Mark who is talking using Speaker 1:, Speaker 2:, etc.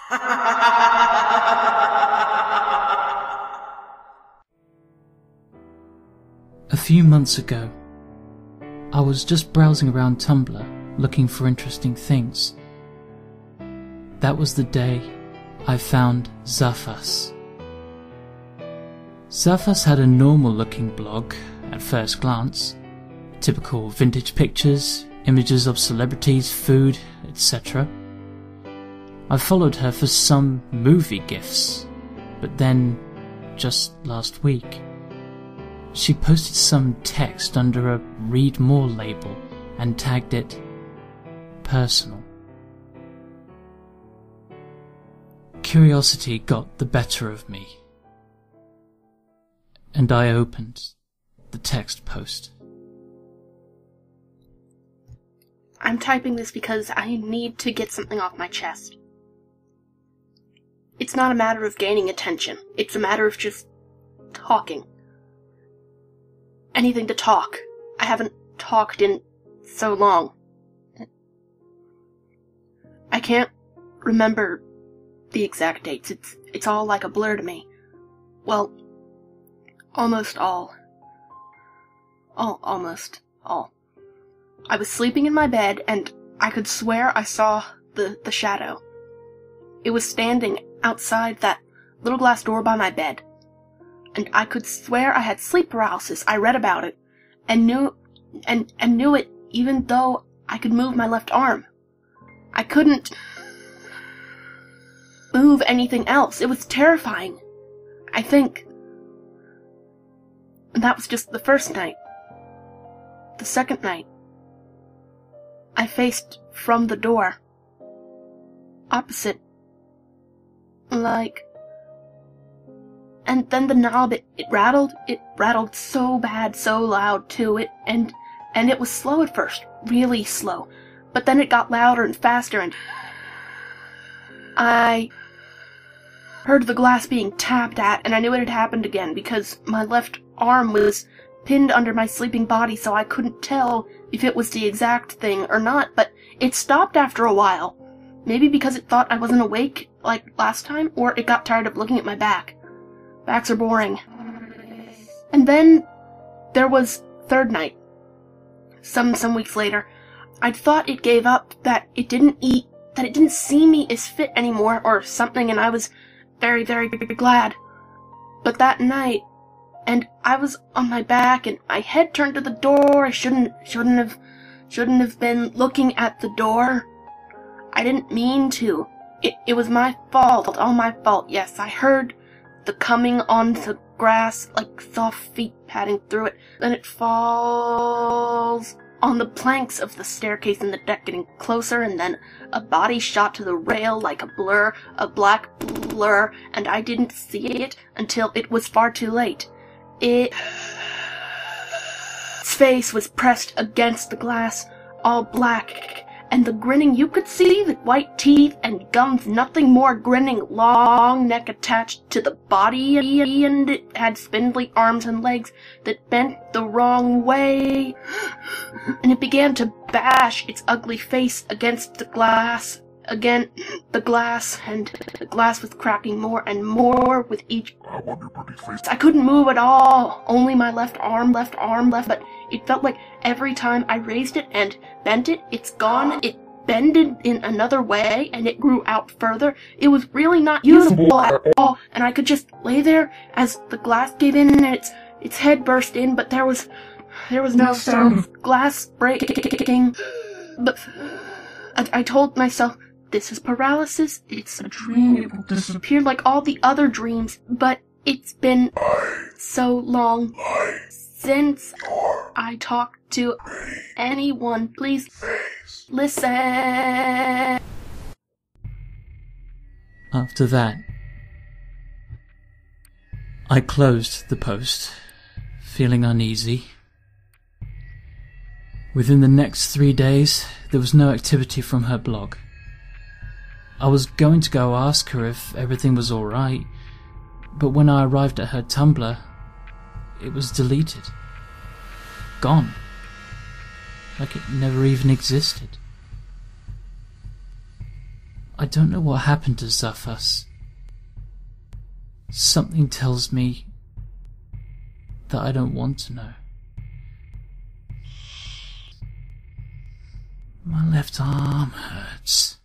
Speaker 1: A few months ago, I was just browsing around Tumblr looking for interesting things. That was the day I found Zasphas. Zasphas had a normal-looking blog at first glance. Typical vintage pictures, images of celebrities, food, etc. I followed her for some movie gifs, but then, just last week, she posted some text under a Read More label and tagged it personal. Curiosity got the better of me, and I opened the text post.
Speaker 2: I'm typing this because I need to get something off my chest. It's not a matter of gaining attention. It's a matter of just talking. Anything to talk. I haven't talked in so long. I can't remember the exact dates. It's all like a blur to me. Well, almost all. Almost all. I was sleeping in my bed, and I could swear I saw the shadow. It was standing outside that little glass door by my bed, and I could swear I had sleep paralysis. I read about it, and knew it even though I could move my left arm. I couldn't move anything else. It was terrifying, I think. And that was just the first night. The second night, I faced from the door. Opposite. Like. And then the knob, it rattled. It rattled so bad, so loud too. And it was slow at first. Really slow. But then it got louder and faster, and I heard the glass being tapped at, and I knew it had happened again because my left arm was pinned under my sleeping body, so I couldn't tell if it was the exact thing or not, but it stopped after a while. Maybe because it thought I wasn't awake like last time, or it got tired of looking at my back. Backs are boring. And then there was third night. Some weeks later. I'd thought it gave up, that it didn't see me as fit anymore or something, and I was very, very glad. But that night, and I was on my back and my head turned to the door. I shouldn't have been looking at the door. I didn't mean to. It was my fault, all my fault. Yes, I heard the coming on the grass, like soft feet padding through it. Then it falls on the planks of the staircase and the deck, getting closer, and then a body shot to the rail like a blur, a black blur, and I didn't see it until it was far too late. Its face was pressed against the glass, all black, and the grinning, you could see the white teeth and gums, nothing more grinning, long neck attached to the body, and it had spindly arms and legs that bent the wrong way, and it began to bash its ugly face against the glass, and the glass was cracking more and more with each. I couldn't move at all, only my left arm, but it felt like every time I raised it and bent it, it's gone. It bended in another way, and it grew out further. It was really not usable at all, and I could just lay there as the glass gave in and its head burst in, but there was no sound of glass breaking. But I told myself, this is paralysis, it's a dream, it will disappear like all the other dreams, but it's been so long since I talked to anyone. Please listen.
Speaker 1: After that, I closed the post, feeling uneasy. Within the next 3 days, there was no activity from her blog. I was going to go ask her if everything was alright, but when I arrived at her Tumblr, it was deleted. Gone. Like it never even existed. I don't know what happened to Zasphas. Something tells me that I don't want to know. My left arm hurts.